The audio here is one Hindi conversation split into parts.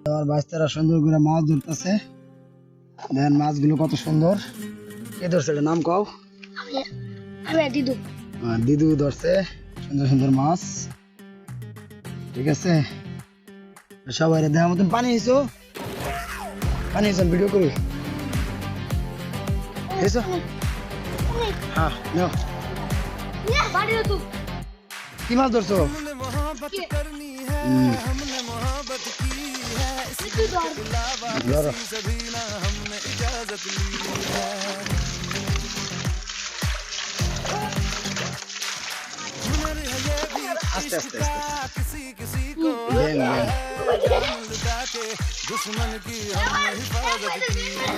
আমার বাচ্চারা সুন্দর করে মাছ ধরতেছে। দেখেন মাছগুলো কত সুন্দর। কে ধরছে এটা নাম কও? দিদু। দিদু ধরছে সুন্দর সুন্দর মাছ। ঠিক আছে, সবাই দেখার মতন পানি এসো, পানি এসো, ভিডিও করি এসো। হ্যাঁ নাও। কি মাছ ধরছো? ধরো। আস্তে আস্তে दुश्मन की हमने हिफाजत की है।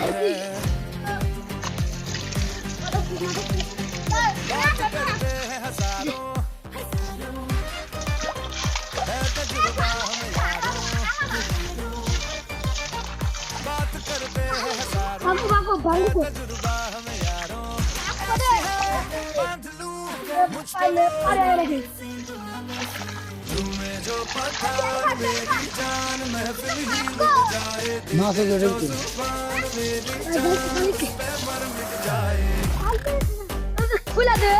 बात करते हैं हजारों, है तजुर्बा हम यारों। बात करते हैं हजारों, है तजुर्बा हम यारों। बांध लूं मुझ पर तुम्हें जो पता मेरी जान महफिल ही लुट जाए। माँ से जोड़े तुम मेरी जान पे मर मिट जाए। खुला दे।